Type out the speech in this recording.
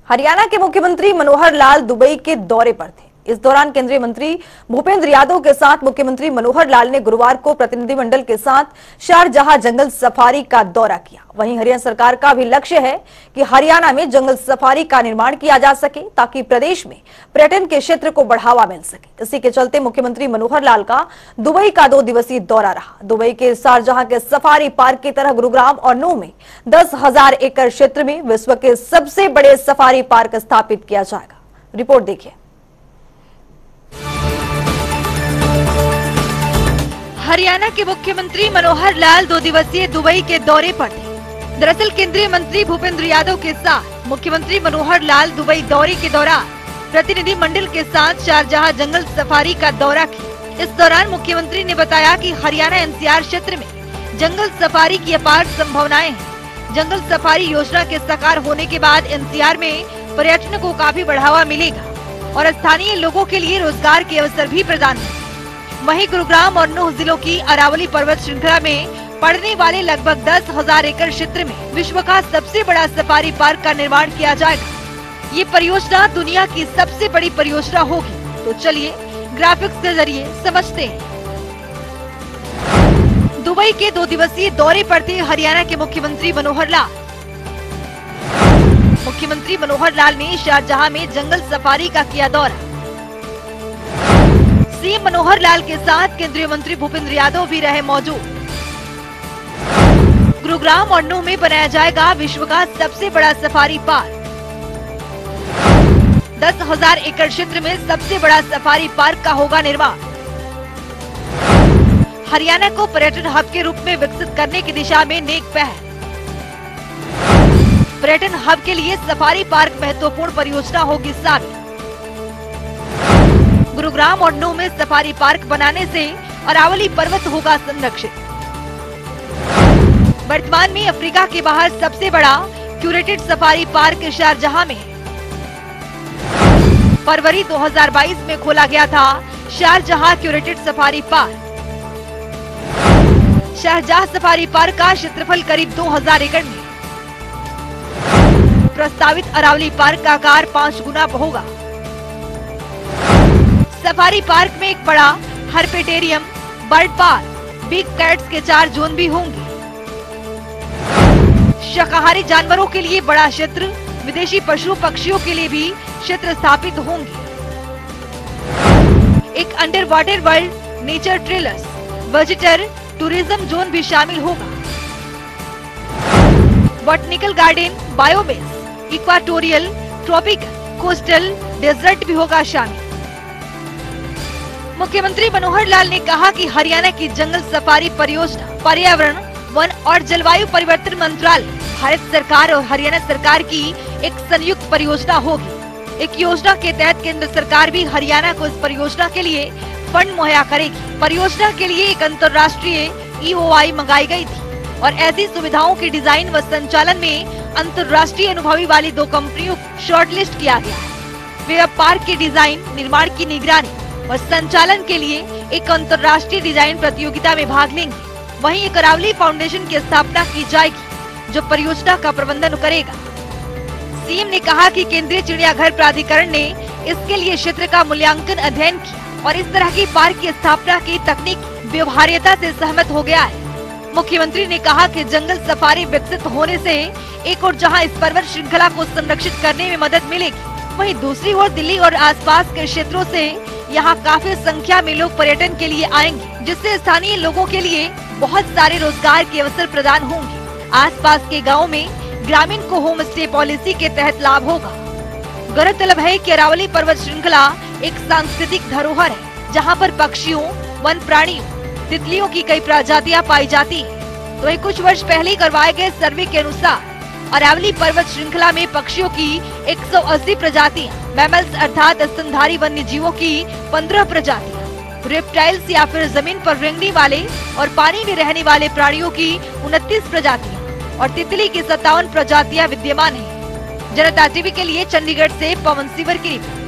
हरियाणा के मुख्यमंत्री मनोहर लाल दुबई के दौरे पर थे। इस दौरान केंद्रीय मंत्री भूपेंद्र यादव के साथ मुख्यमंत्री मनोहर लाल ने गुरुवार को प्रतिनिधिमंडल के साथ शारजाह जंगल सफारी का दौरा किया। वहीं हरियाणा सरकार का भी लक्ष्य है कि हरियाणा में जंगल सफारी का निर्माण किया जा सके ताकि प्रदेश में पर्यटन के क्षेत्र को बढ़ावा मिल सके। इसी के चलते मुख्यमंत्री मनोहर लाल का दुबई का 2 दिवसीय दौरा रहा। दुबई के शारजाह के सफारी पार्क की तरह गुरुग्राम और नूह में 10,000 एकड़ क्षेत्र में विश्व के सबसे बड़े सफारी पार्क स्थापित किया जाएगा। रिपोर्ट देखिए। हरियाणा के मुख्यमंत्री मनोहर लाल 2 दिवसीय दुबई के दौरे पर थे। दरअसल केंद्रीय मंत्री भूपेंद्र यादव के साथ मुख्यमंत्री मनोहर लाल दुबई दौरे के दौरान प्रतिनिधि मंडल के साथ शारजाह जंगल सफारी का दौरा किया। इस दौरान मुख्यमंत्री ने बताया कि हरियाणा एनसीआर क्षेत्र में जंगल सफारी की अपार संभावनाएं हैं। जंगल सफारी योजना के साकार होने के बाद एनसीआर में पर्यटन को काफी बढ़ावा मिलेगा और स्थानीय लोगों के लिए रोजगार के अवसर भी प्रदान होंगे। वहीं गुरुग्राम और नूह जिलों की अरावली पर्वत श्रृंखला में पड़ने वाले लगभग 10,000 एकड़ क्षेत्र में विश्व का सबसे बड़ा सफारी पार्क का निर्माण किया जाएगा। ये परियोजना दुनिया की सबसे बड़ी परियोजना होगी। तो चलिए ग्राफिक्स के जरिए समझते हैं। दुबई के 2 दिवसीय दौरे पर थे हरियाणा के मुख्यमंत्री मनोहर लाल। मुख्यमंत्री मनोहर लाल ने शारजाह में जंगल सफारी का किया दौरा। सीएम मनोहर लाल के साथ केंद्रीय मंत्री भूपेंद्र यादव भी रहे मौजूद। गुरुग्राम और नूह में बनाया जाएगा विश्व का सबसे बड़ा सफारी पार्क। 10,000 एकड़ क्षेत्र में सबसे बड़ा सफारी पार्क का होगा निर्माण। हरियाणा को पर्यटन हब के रूप में विकसित करने की दिशा में नेक पहल। पर्यटन हब के लिए सफारी पार्क महत्वपूर्ण परियोजना होगी साबित। गुरुग्राम और नूह में सफारी पार्क बनाने से अरावली पर्वत होगा संरक्षित। वर्तमान में अफ्रीका के बाहर सबसे बड़ा क्यूरेटेड सफारी पार्क शारजाह में है। फरवरी 2022 में खोला गया था Sharjah curated safari park. Sharjah safari park का क्षेत्रफल करीब 2,000 एकड़ में। प्रस्तावित अरावली पार्क का आकार 5 गुना होगा। सफारी पार्क में एक बड़ा हर्पेटेरियम, बर्ड पार्क, बिग कैट्स के 4 जोन भी होंगे। शाकाहारी जानवरों के लिए बड़ा क्षेत्र, विदेशी पशु पक्षियों के लिए भी क्षेत्र स्थापित होंगे। एक underwater world, nature trailers, visitor tourism zone भी शामिल होगा। Botanical garden, biobase, equatorial, tropical, coastal, desert भी होगा शामिल। मुख्यमंत्री मनोहर लाल ने कहा कि हरियाणा की जंगल सफारी परियोजना पर्यावरण, वन और जलवायु परिवर्तन मंत्रालय, भारत सरकार और हरियाणा सरकार की एक संयुक्त परियोजना होगी। एक योजना के तहत केंद्र सरकार भी हरियाणा को इस परियोजना के लिए फंड मुहैया करेगी। परियोजना के लिए एक अंतर्राष्ट्रीय EOI मंगाई गई थी और ऐसी सुविधाओं के डिजाइन व संचालन में अंतर्राष्ट्रीय अनुभवी वाली 2 कंपनियों को शॉर्टलिस्ट किया गया है। वे अब पार्क के डिजाइन, निर्माण की निगरानी और संचालन के लिए एक अंतर्राष्ट्रीय डिजाइन प्रतियोगिता में भाग लेंगे। वहीं एक अरावली फाउंडेशन की स्थापना की जाएगी जो परियोजना का प्रबंधन करेगा। सीएम ने कहा कि केंद्रीय चिड़ियाघर प्राधिकरण ने इसके लिए क्षेत्र का मूल्यांकन अध्ययन किया और इस तरह की पार्क की स्थापना की तकनीकी व्यवहार्यता से सहमत हो गया है। मुख्यमंत्री ने कहा कि जंगल सफारी विकसित होने से एक और जहां इस पर्वत श्रृंखला को संरक्षित करने में मदद मिलेगी, वहीं दूसरी ओर दिल्ली और आसपास के क्षेत्रों से यहाँ काफी संख्या में लोग पर्यटन के लिए आएंगे, जिससे स्थानीय लोगों के लिए बहुत सारे रोजगार के अवसर प्रदान होंगे। आसपास के गाँव में ग्रामीण को होम स्टे पॉलिसी के तहत लाभ होगा। गौरतलब है कि अरावली पर्वत श्रृंखला एक सांस्कृतिक धरोहर है जहाँ पर पक्षियों, वन प्राणियों, तितलियों की कई प्रजातियां पाई जाती हैं। तो कुछ वर्ष पहले करवाए गए सर्वे के अनुसार अरावली पर्वत श्रृंखला में पक्षियों की 180 प्रजातियां, मैमल्स अर्थात स्तनधारी वन्य जीवों की 15 प्रजातियां, रेप्टाइल्स या फिर जमीन पर रेंगने वाले और पानी में रहने वाले प्राणियों की 29 प्रजातियां और तितली की 57 प्रजातियां विद्यमान है। जनता टीवी के लिए चंडीगढ़ से पवन सिवर की रिपोर्ट।